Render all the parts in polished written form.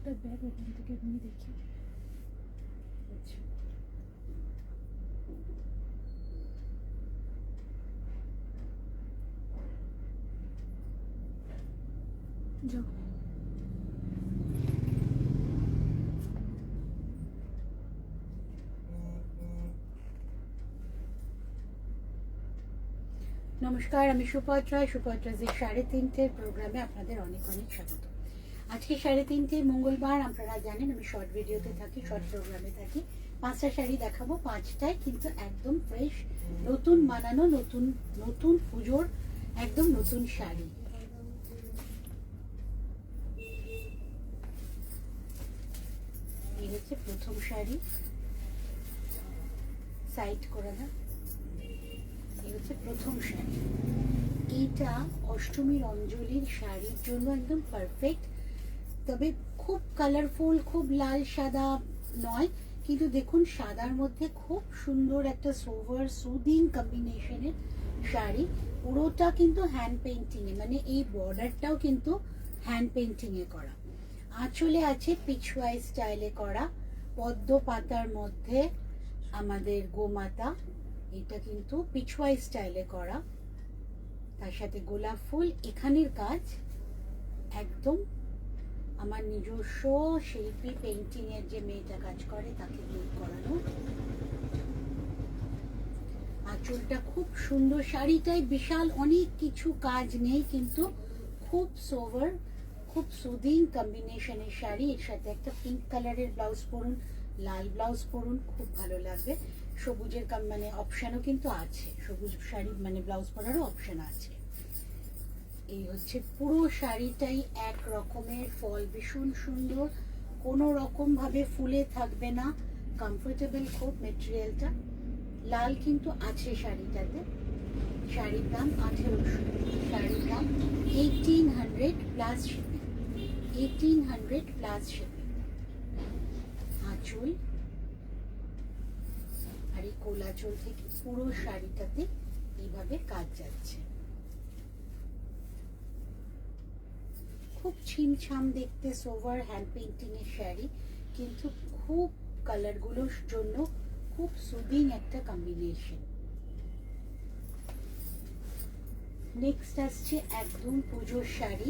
একটা ব্যাগ এখান থেকে নিয়ে দেখি। আচ্ছা, যাও। নমস্কার, আমি সুপত্রা। সুপত্রাজের 3:30 প্রোগ্রামে আপনাদের অনেক অনেক স্বাগত। আজকে 3:30 মঙ্গলবার। আপনারা জানেন আমি শর্ট ভিডিওতে থাকি, শর্ট প্রোগ্রামে থাকি। 5টা শাড়ি দেখাবো, 5টায় কিন্তু একদম ফ্রেশ, নতুন বানানো, নতুন নতুন পুজোর একদম নতুন শাড়ি। এই হচ্ছে প্রথম শাড়ি, সাইড করে না। এই হচ্ছে প্রথম শাড়ি। এইটা অষ্টমীর অঞ্জলির শাড়ির জন্য একদম পারফেক্ট। তবে খুব কালারফুল, খুব লাল সাদা নয়, কিন্তু দেখুন সাদার মধ্যে খুব সুন্দর একটা সোভার সুদিং কম্বিনেশনের শাড়ি। পুরোটা কিন্তু হ্যান্ড পেইন্টিংয়ে, মানে এই বর্ডারটাও কিন্তু হ্যান্ড পেইন্টিংয়ে করা। আঁচলে আছে পিচওয়াই স্টাইলে করা, পদ্ম পাতার মধ্যে আমাদের গোমাতা, এটা কিন্তু পিচওয়াই স্টাইলে করা। তার সাথে গোলাপ ফুল। এখানের কাজ একদম আমার নিজস্ব শিল্পী পেইন্টিং এর যে মেয়েটা কাজ করে তাকে দিয়ে করানো। আঁচলটা খুব সুন্দর। শাড়িটায় বিশাল অনেক কিছু কাজ নেই, কিন্তু খুব সোভার, খুব সুদিং কম্বিনেশনের শাড়ি। এর সাথে একটা পিঙ্ক কালারের ব্লাউজ পরুন, লাল ব্লাউজ পরুন, খুব ভালো লাগবে। সবুজের মানে অপশানও কিন্তু আছে, সবুজ শাড়ি মানে ব্লাউজ পরারও অপশান আছে। এই হচ্ছে পুরো শাড়িটাই এক রকমের ফল, ভীষণ সুন্দর, কোনো রকম ভাবে ফুলে থাকবে না, কমফোর্টেবল খুব মেটেরিয়ালটা। লাল কিন্তু আছে শাড়িটাতে। শাড়ির দাম 1800, শাড়ির দাম 1800 প্লাস শিপিং, 1800 প্লাস শিপিং। আঁচল আর এই কোলাচল থেকে পুরো শাড়িটাতে এইভাবে কাজ যাচ্ছে। খুব ছিমছাম দেখতে, সোভার হ্যান্ড পেইন্টিং এর শাড়ি, কিন্তু খুব কালারগুলোর জন্য খুব সুদিং একটা কম্বিনেশন। নেক্সট আসছে একদম পুজোর শাড়ি।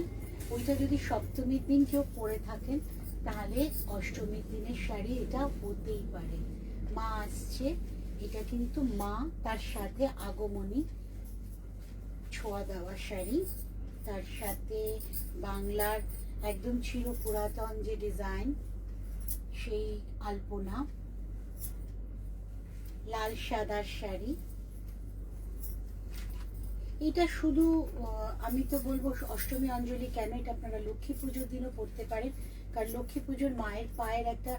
ওইটা যদি সপ্তমীর দিন কেউ পরে থাকেন তাহলে অষ্টমীর দিনের শাড়ি এটা হতেই পারে। মা আসছে, এটা কিন্তু মা, তার সাথে আগমনী ছোঁয়া দেওয়া শাড়ি। তার সাথে বাংলার একদম চির পুরাতন যে ডিজাইন, সেই আলপনা, লাল সাদার শাড়ি। এটা শুধু আমি তো বলবো অষ্টমী অঞ্জলি কেন, এটা আপনারা লক্ষ্মী পুজোর দিনও পড়তে পারেন, কারণ লক্ষ্মী পুজোর মায়ের পায়ের একটা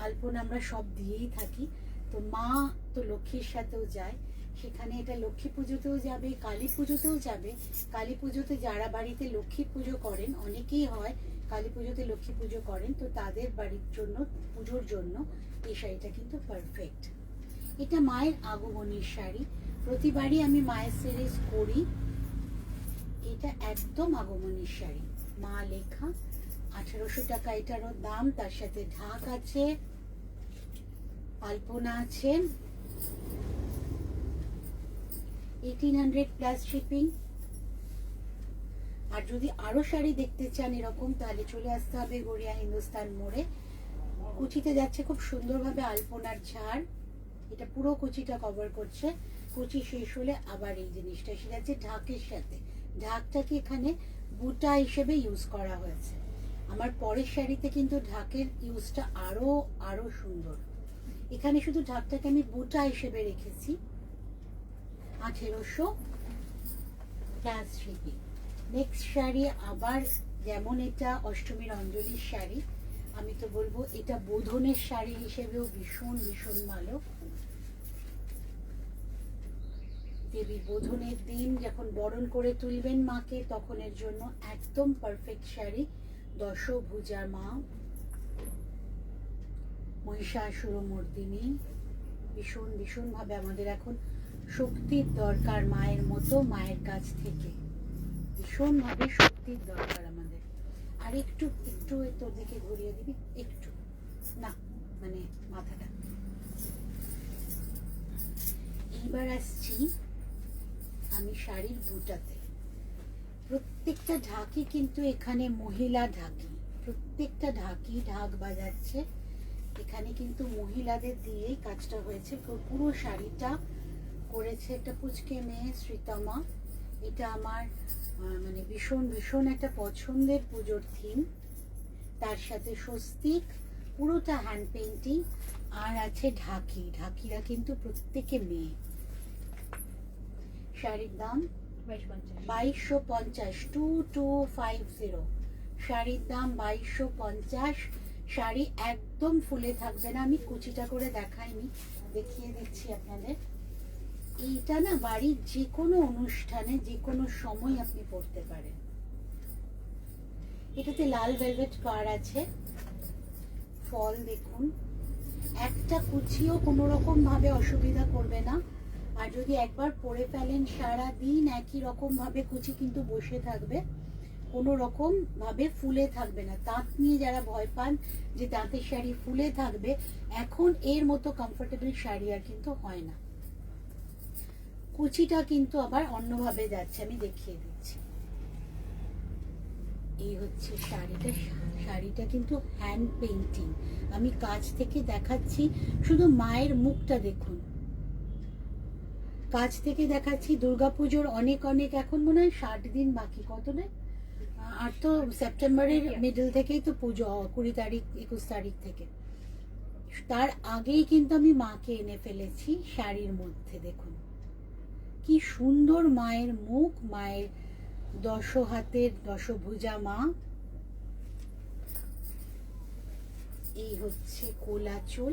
আলপনা আমরা সব দিয়েই থাকি। তো মা তো লক্ষ্মীর সাথেও যায়, সেখানে এটা লক্ষ্মী পুজোতেও যাবে, কালী পুজোতেও যাবে। কালী পুজোতে যারা বাড়িতে লক্ষ্মী পুজো করেন, অনেকেই হয় কালী পুজোতে লক্ষ্মী পুজো করেন, তো তাদের বাড়ির জন্য পুজোর জন্য এই শাড়িটা কিন্তু পারফেক্ট। এটা মায়ের আগমনীর শাড়ি, প্রতিবারই আমি মায়ের সিরিজ করি। এটা একদম আগমনীর শাড়ি, মা লেখা, 1800 টাকা এটারও দাম। তার সাথে ঢাক আছে, আলপনা আছে, 1800 প্লাস শিপিং। আর যদি আরো শাড়ি দেখতে চান এরকম, তাহলে চলে আসতে হবে গড়িয়া হিন্দুস্তান মোড়ে। কুচিতে যাচ্ছে খুব সুন্দরভাবে আলপনার ঝাড়, এটা পুরো কুচিটা কভার করছে। কুচি শেষ হলে আবার এই জিনিসটা এসে যাচ্ছে ঢাকের সাথে। ঢাকটাকে এখানে বুটা হিসেবে ইউজ করা হয়েছে। আমার পরের শাড়িতে কিন্তু ঢাকের ইউজটা আরো আরো সুন্দর। এখানে শুধু ঢাকটাকে আমি বুটা হিসেবে রেখেছি। 1800 প্লাস শিপিং। নেক্সট শাড়ি আবার যেমন এটা অষ্টমীর অঞ্জলির শাড়ি, আমি তো বলবো এটা বোধনের শাড়ি হিসেবেও ভীষণ ভীষণ ভালো। দেবী বোধনের দিন যখন বরণ করে তুলবেন মাকে, তখন এর জন্য একদম পারফেক্ট শাড়ি। দশভুজা মা, মহিষাসুরমর্দিনী, ভীষণ ভীষণ ভাবে আমাদের এখন শক্তির দরকার মায়ের মতো, মায়ের কাছ থেকে ভীষণ ভাবে শক্তির দরকার আমাদের। আর একটু একটু তোর দিকে ঘুরিয়ে দিবি, একটু না মানে মাথাটা। এইবার আসছি আমি শাড়ির বুটাতে। প্রত্যেকটা ঢাকি কিন্তু এখানে মহিলা ঢাকি, প্রত্যেকটা ঢাকি ঢাক বাজাচ্ছে এখানে কিন্তু মহিলাদের দিয়েই কাজটা হয়েছে। পুরো শাড়িটা করেছে একটা পুচকে মেয়ে শ্রীতমা। এটা আমার মানে ভীষণ ভীষণ একটা পছন্দের পুজোর থিম। তার সাথে স্বস্তিক, পুরোটা হ্যান্ড পেন্টিং, আর আছে ঢাকি। ঢাকিরা কিন্তু প্রত্যেকে মেয়ে। শাড়ির দাম 2250, 2250। শাড়ির দাম 2250। শাড়ি একদম ফুলে থাকবে না। আমি কুচিটা করে দেখাইনি, দেখিয়ে দিচ্ছি আপনাদের। এইটা না বাড়ির যে কোনো অনুষ্ঠানে যে কোনো সময় আপনি পরতে পারেন। এটাতে লাল ভেলভেট কার আছে, ফল দেখুন, একটা কুচিও কোনো রকম ভাবে অসুবিধা করবে না। আর যদি একবার পরে ফেলেন সারা দিন একই রকম ভাবে কুচি কিন্তু বসে থাকবে, কোনো রকম ভাবে ফুলে থাকবে না। তাঁত নিয়ে যারা ভয় পান যে তাঁতের শাড়ি ফুলে থাকবে, এখন এর মতো কমফোর্টেবল শাড়ি আর কিন্তু হয় না। কুচিটা কিন্তু আবার অন্যভাবে যাচ্ছে, আমি দেখিয়ে দিচ্ছি। এই হচ্ছে শাড়িটা। শাড়িটা কিন্তু হ্যান্ড পেইন্টিং, আমি কাছ থেকে দেখাচ্ছি। শুধু মায়ের মুখটা দেখুন, কাছ থেকে দেখাচ্ছি। দুর্গাপুজোর অনেক অনেক এখন মনে হয় 60 দিন বাকি, কত নেই? আর তো সেপ্টেম্বরের মিডল থেকেই তো পুজো, 20 তারিখ 21 তারিখ থেকে। তার আগেই কিন্তু আমি মাকে এনে ফেলেছি শাড়ির মধ্যে। দেখুন কি সুন্দর মায়ের মুখ, মায়ের 10 হাতের 10 ভুজা মা। এই হচ্ছে কোলাচল।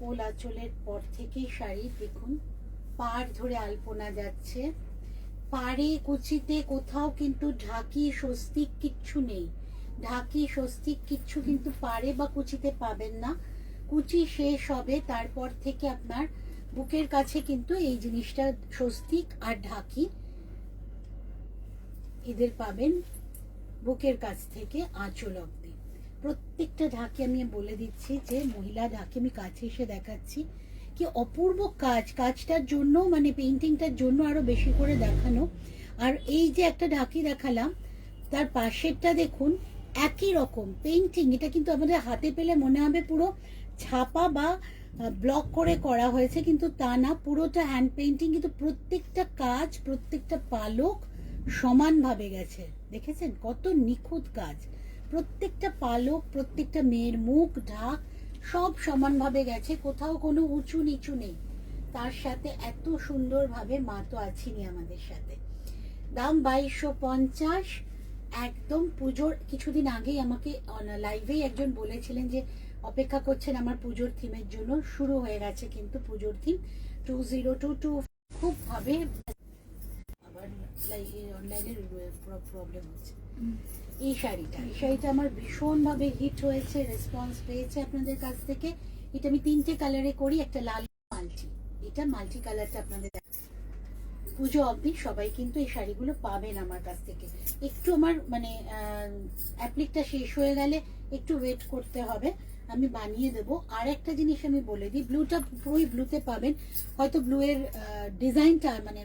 কোলাচলের পর থেকেই শাড়ি দেখুন, পাড় ধরে আলপনা যাচ্ছে। পাড়ে কুচিতে কোথাও কিন্তু ঢাকি স্বস্তিক কিচ্ছু নেই। ঢাকি স্বস্তিক কিচ্ছু কিন্তু পাড়ে বা কুচিতে পাবেন না। কুচি শেষ হবে তারপর থেকে আপনার বুকের কাছে কিন্তু এই জিনিসটা স্বস্তিক আর ঢাকি এদের পাবেন বুকের কাছ থেকে আঁচল অব্দি। প্রত্যেকটা ঢাকি আমি বলে দিচ্ছি যে মহিলা ঢাকি, আমি কাছে এসে দেখাচ্ছি কি অপূর্ব কাজ। কাজটার জন্য মানে পেইন্টিংটার জন্য আরো বেশি করে দেখানো। আর এই যে একটা ঢাকি দেখালাম, তার পাশেরটা দেখুন একই রকম পেইন্টিং। এটা কিন্তু আমাদের হাতে পেলে মনে হবে পুরো ছাপা বা ব্লক করে করা হয়েছে, কিন্তু তা না, পুরোটা হ্যান্ড পেইন্টিং। কিন্তু প্রত্যেকটা কাজ, প্রত্যেকটা পালক সমানভাবে গেছে। দেখেছেন কত নিখুঁত কাজ। প্রত্যেকটা পালক, প্রত্যেকটা মেয়ের মুখ ঢাক সব সমানভাবে গেছে, কোথাও কোনো উঁচু নিচু নেই। তার সাথে এত সুন্দরভাবে মা তো আছেনই আমাদের সাথে। দাম 2250। একদম পুজোর কিছুদিন আগেই আমাকে লাইভেই একজন বলেছিলেন যে অপেক্ষা করছেন আমার পুজোর থিমের জন্য। শুরু হয়ে গেছে কিন্তু পুজোর থিম 2022। খুব ভাবে আবার অনলাইনের প্রবলেম হচ্ছে। এই শাড়িটা আমার ভীষণভাবে হিট হয়েছে, রেসপন্স পেয়েছে আপনাদের কাছ থেকে। এটা আমি 3টে কালারে করি, একটা লাল মাল্টি, এটা মাল্টি কালারটা আপনাদের। পুজো অবধি সবাই কিন্তু এই শাড়িগুলো পাবেন আমার কাছ থেকে। একটু আমার মানে অ্যাপ্লিকটা শেষ হয়ে গেলে একটু ওয়েট করতে হবে, আমি বানিয়ে দেবো। আর একটা জিনিস আমি বলে দিই, ব্লুটা পুরোই ব্লুতে পাবেন, হয়তো ব্লু এর ডিজাইনটা মানে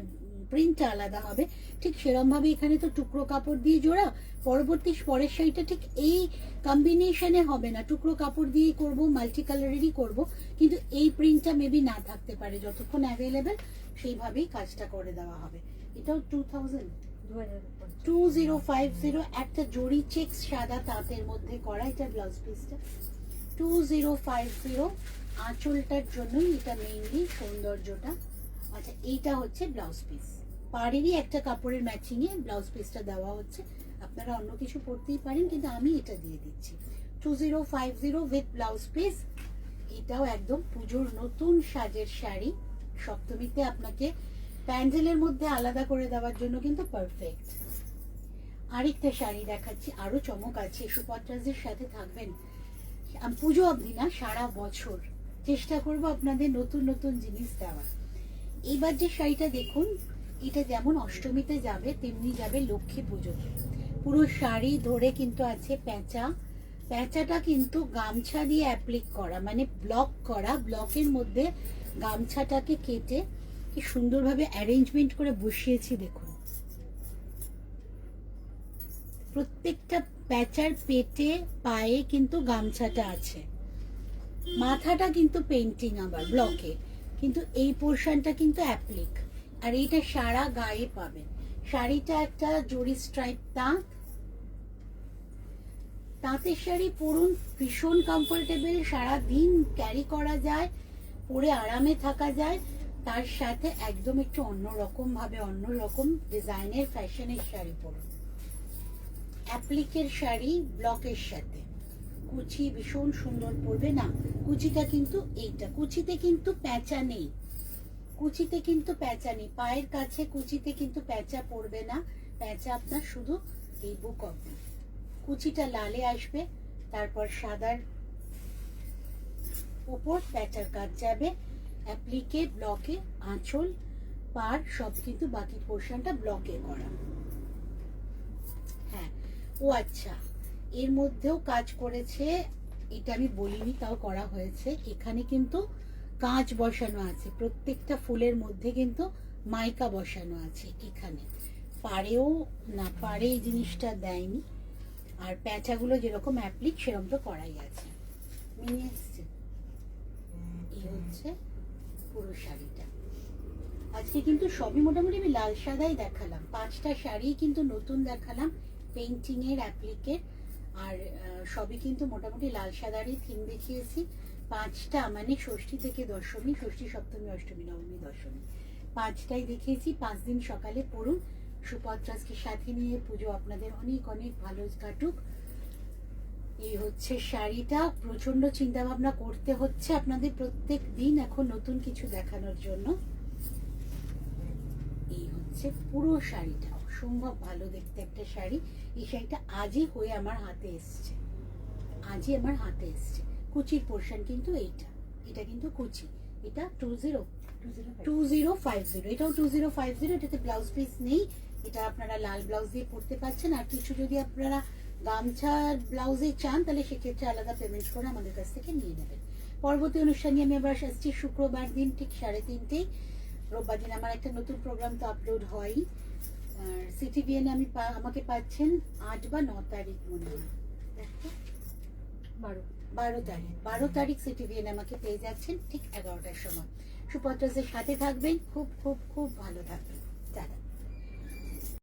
প্রিন্টটা আলাদা হবে। ঠিক সেরকম ভাবে এখানে তো টুকরো কাপড় দিয়ে জোড়া, পরবর্তী পরের শাড়িটা ঠিক এই কম্বিনেশনে হবে না, টুকরো কাপড় দিয়েই করব, মাল্টি কালারেরই করব, কিন্তু এই প্রিন্টটা মেবি না থাকতে পারে। যতক্ষণ অ্যাভেলেবেল সেইভাবেই কাজটা করে দেওয়া হবে। এটাও 2050। একটা জরি চেক্স সাদা তাঁতের মধ্যে করা, এটা ব্লাউজ পিসটা 2050। আঁচলটার জন্যই এটা মেইনলি সৌন্দর্যটা। আচ্ছা এইটা হচ্ছে ব্লাউজ পিস, পাড়েরই একটা কাপড়ের ম্যাচিং এ ব্লাউজ পিসটা দেওয়া হচ্ছে। আপনারা অন্য কিছু পরতেই পারেন, কিন্তু আমি এটা দিয়ে দিচ্ছি 2050 উইথ ব্লাউজ পিস। এটাও একদম পুজোর নতুন সাজের শাড়ি। সপ্তমীতে আপনাকে প্যান্ডেলের মধ্যে আলাদা করে দেওয়ার জন্য কিন্তু পারফেক্ট। আরেকটা শাড়ি দেখাচ্ছি, আরো চমক আছে। সুপত্রাজের সাথে থাকবেন পুজো অবধি না, সারা বছর চেষ্টা করব আপনাদের নতুন নতুন জিনিস দেওয়ার। এইবার যে শাড়িটা দেখুন, এটা যেমন অষ্টমীতে যাবে তেমনি যাবে লক্ষ্মী পুজোতে। পুরো শাড়ি ধরে কিন্তু আছে প্যাঁচা। প্যাঁচাটা কিন্তু গামছা দিয়ে অ্যাপ্লিক করা, মানে ব্লক করা, ব্লকের মধ্যে গামছাটাকে কেটে কি সুন্দরভাবে অ্যারেঞ্জমেন্ট করে বসিয়েছি দেখুন। প্রত্যেকটা প্যাঁচার পেটে পায়ে কিন্তু গামছাটা আছে। মাথাটা কিন্তু পেন্টিং আবার ব্লকে, কিন্তু এই পোর্শনটা কিন্তু অ্যাপ্লিক। আর এইটা সারা গায়ে পাবেন। শাড়িটা একটা জরি স্ট্রাইপ তাঁত, তাঁতের শাড়ি পরুন, ভীষণ কমফোর্টেবল, সারাদিন ক্যারি করা যায়, পরে আরামে থাকা যায়। তার সাথে একদম একটু অন্যরকম ভাবে, অন্যরকম ডিজাইনের ফ্যাশনের শাড়ি পরুন। অ্যাপ্লিকের শাড়ি ব্লকের সাথে কুচি ভীষণ সুন্দর পড়বে। না, কুচিটা কিন্তু এইটা, কুচিতে কিন্তু প্যাঁচা নেই, কুচিতে কিন্তু প্যাঁচা নেই, পায়ের কাছে কুচিতে কিন্তু প্যাঁচা পড়বে না। প্যাঁচা আপনার শুধু এই বুক অব্দি। কুচিটা লালে আসবে, তারপর সাদার উপর প্যাঁচার কাজ যাবে। অ্যাপ্লিকে, ব্লকে, আঁচল, পার সব কিন্তু বাকি পোর্শনটা ব্লকে করা। হ্যাঁ, ও আচ্ছা, এর মধ্যেও কাজ করেছে, এটা আমি বলিনি তাও করা হয়েছে। এখানে কিন্তু কাঁচ বসানো আছে, প্রত্যেকটা ফুলের মধ্যে কিন্তু মাইকা বসানো আছে। এখানে পাড়েও না, পাড়ে এই জিনিসটা দেয়নি। আর প্যাঁচাগুলো যেরকম অ্যাপ্লিক সেরকম তো করাই আছে। মিনি এসছে, এই হচ্ছে পুরো শাড়িটা। আজকে কিন্তু সবই মোটামুটি আমি লাল সাদাই দেখালাম, 5টা শাড়ি কিন্তু নতুন দেখালাম, পেইন্টিং এর, অ্যাপ্লিকের, আর সবই কিন্তু মোটামুটি লাল সাদারই থিম দেখিয়েছি। 5টা মানে ষষ্ঠী থেকে দশমী, ষষ্ঠী, সপ্তমী, অষ্টমী, নবমী, দশমী, 5টাই দেখিয়েছি। 5 দিন সকালে পড়ুন। সুপত্রাজকে সাথে নিয়ে পুজো আপনাদের অনেক অনেক ভালো কাটুক। এই হচ্ছে শাড়িটা। প্রচন্ড চিন্তা ভাবনা করতে হচ্ছে আপনাদের প্রত্যেক দিন এখন নতুন কিছু দেখানোর জন্য। এই হচ্ছে পুরো শাড়িটা, অসম্ভব ভালো দেখতে একটা শাড়ি। এই শাড়িটা আজই হয়ে আমার হাতে এসছে, আজই আমার হাতে এসছে। কুচির পোর্শন কিন্তু এইটা, এটা কিন্তু কুচি, এটা 2050, এটাও 2050। এটাতে ব্লাউজ পিস নেই, এটা আপনারা লাল ব্লাউজ দিয়ে পরতে পারছেন। আর কিছু যদি আপনারা গামছার ব্লাউজে চান তাহলে সেক্ষেত্রে আলাদা পেমেন্ট করে আমাদের কাছ থেকে নিয়ে নেবেন। পরবর্তী অনুষ্ঠানে আমি আবার আসছি শুক্রবার দিন ঠিক 3:30। রোববার দিন আমার একটা নতুন প্রোগ্রাম তো আপলোড হয়। আর সিটিভিএন আমি আমাকে পাচ্ছেন 8 বা 9 তারিখ মনে হয়, 12 তারিখ সিটিভিএন আমাকে পেয়ে যাচ্ছেন ঠিক 11টার সময়। সুপত্রাজের সাথে থাকবেন, খুব খুব খুব ভালো থাকবেন। টাটা।